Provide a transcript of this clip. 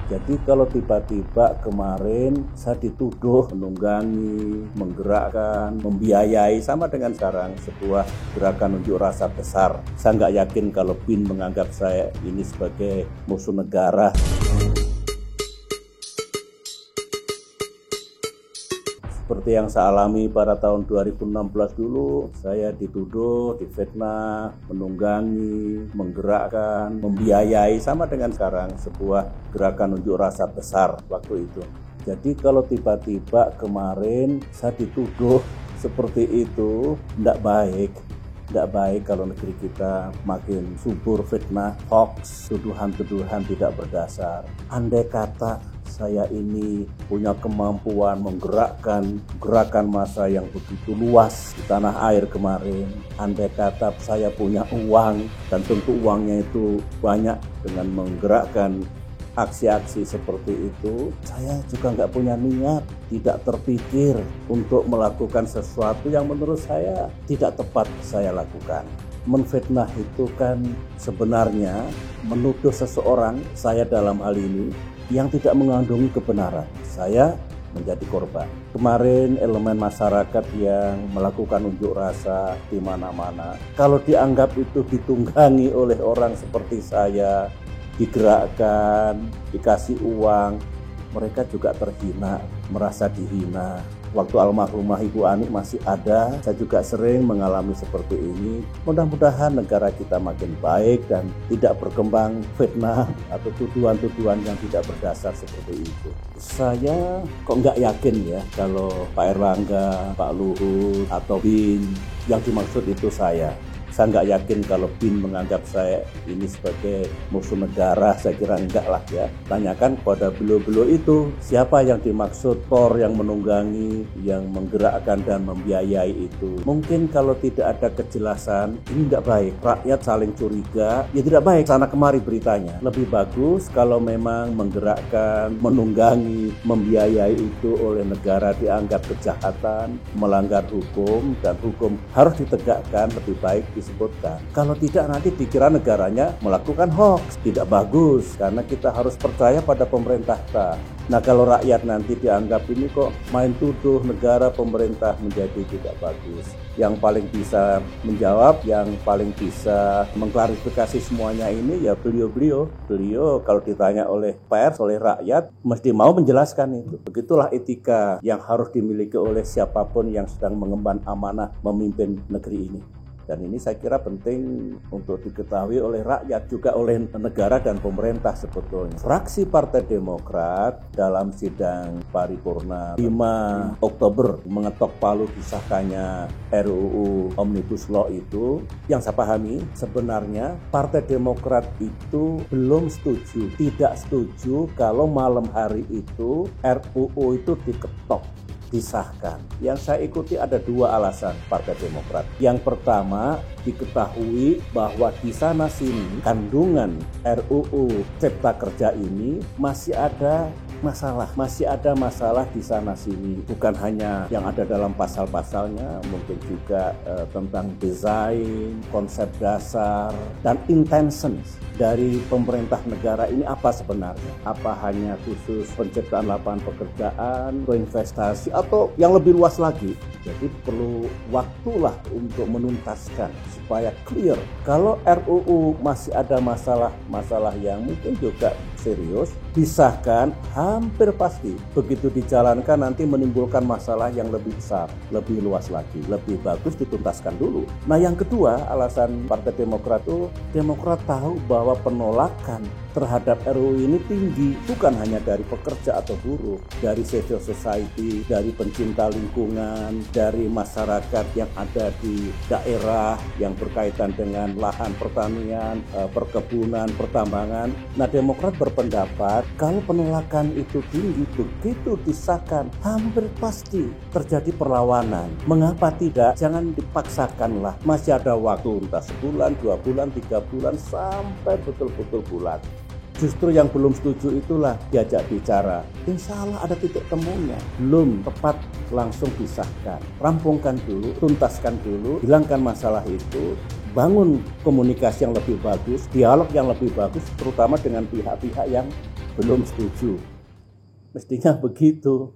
Jadi kalau tiba-tiba kemarin saya dituduh menunggangi, menggerakkan, membiayai, sama dengan sekarang sebuah gerakan unjuk rasa besar. Saya nggak yakin kalau BIN menganggap saya ini sebagai musuh negara. Seperti yang saya alami pada tahun 2016 dulu, saya dituduh, difitnah, menunggangi, menggerakkan, membiayai, sama dengan sekarang sebuah gerakan unjuk rasa besar waktu itu. Jadi kalau tiba-tiba kemarin saya dituduh seperti itu, tidak baik. Tidak baik kalau negeri kita makin subur fitnah, hoax, tuduhan-tuduhan tidak berdasar. Andai kata saya ini punya kemampuan menggerakkan gerakan massa yang begitu luas di tanah air kemarin, andai kata saya punya uang, dan tentu uangnya itu banyak, dengan menggerakkan aksi-aksi seperti itu, saya juga nggak punya niat, tidak terpikir untuk melakukan sesuatu yang menurut saya tidak tepat saya lakukan. Menfitnah itu kan sebenarnya menuduh seseorang, saya dalam hal ini, yang tidak mengandungi kebenaran. Saya menjadi korban. Kemarin elemen masyarakat yang melakukan unjuk rasa di mana-mana, kalau dianggap itu ditunggangi oleh orang seperti saya, digerakkan, dikasih uang, mereka juga terhina, merasa dihina. Waktu almarhumah Ibu Ani masih ada, saya juga sering mengalami seperti ini. Mudah-mudahan negara kita makin baik dan tidak berkembang fitnah atau tuduhan-tuduhan yang tidak berdasar seperti itu. Saya kok nggak yakin ya kalau Pak Erlangga, Pak Luhut, atau BIN yang dimaksud itu saya. Saya nggak yakin kalau BIN menganggap saya ini sebagai musuh negara, saya kira enggak lah ya. Tanyakan kepada beliau-beliau itu, siapa yang dimaksud Thor yang menunggangi, yang menggerakkan dan membiayai itu. Mungkin kalau tidak ada kejelasan, ini enggak baik. Rakyat saling curiga, ya tidak baik sana kemari beritanya. Lebih bagus kalau memang menggerakkan, menunggangi, membiayai itu oleh negara dianggap kejahatan, melanggar hukum, dan hukum harus ditegakkan, lebih baik disebutkan. Kalau tidak nanti dikira negaranya melakukan hoax. Tidak bagus, karena kita harus percaya pada pemerintah kita. Nah kalau rakyat nanti dianggap ini kok main tuduh negara, pemerintah, menjadi tidak bagus. Yang paling bisa menjawab, yang paling bisa mengklarifikasi semuanya ini ya beliau-beliau. Beliau kalau ditanya oleh pers, oleh rakyat, mesti mau menjelaskan itu. Begitulah etika yang harus dimiliki oleh siapapun yang sedang mengemban amanah memimpin negeri ini. Dan ini saya kira penting untuk diketahui oleh rakyat, juga oleh negara dan pemerintah sebetulnya. Fraksi Partai Demokrat dalam sidang paripurna 5 Oktober mengetok palu disahkannya RUU Omnibus Law itu, yang saya pahami sebenarnya Partai Demokrat itu belum setuju, tidak setuju kalau malam hari itu RUU itu diketok, disahkan. Yang saya ikuti ada 2 alasan Partai Demokrat. Yang pertama, diketahui bahwa di sana sini kandungan RUU Cipta Kerja ini masih ada masalah di sana sini, bukan hanya yang ada dalam pasal-pasalnya, mungkin juga tentang desain, konsep dasar, dan intentions dari pemerintah negara ini apa sebenarnya. Apa hanya khusus penciptaan lapangan pekerjaan, investasi, atau yang lebih luas lagi. Jadi perlu waktulah untuk menuntaskan supaya clear. Kalau RUU masih ada masalah yang mungkin juga serius, disahkan, hampir pasti begitu dijalankan nanti menimbulkan masalah yang lebih besar, lebih luas lagi. Lebih bagus dituntaskan dulu. Nah yang kedua, alasan Partai Demokrat itu, Demokrat tahu bahwa penolakan terhadap RUU ini tinggi, bukan hanya dari pekerja atau buruh, dari civil society, dari pencinta lingkungan, dari masyarakat yang ada di daerah yang berkaitan dengan lahan pertanian, perkebunan, pertambangan. Nah Demokrat berpendapat kalau penolakan itu tinggi, begitu disahkan hampir pasti terjadi perlawanan. Mengapa tidak? Jangan dipaksakanlah, masih ada waktu, entah sebulan, 2 bulan, 3 bulan, sampai betul-betul bulat. Justru yang belum setuju itulah diajak bicara. Insya Allah ada titik temunya. Belum tepat langsung disahkan. Rampungkan dulu, tuntaskan dulu, hilangkan masalah itu, bangun komunikasi yang lebih bagus, dialog yang lebih bagus, terutama dengan pihak-pihak yang belum setuju. Mestinya begitu.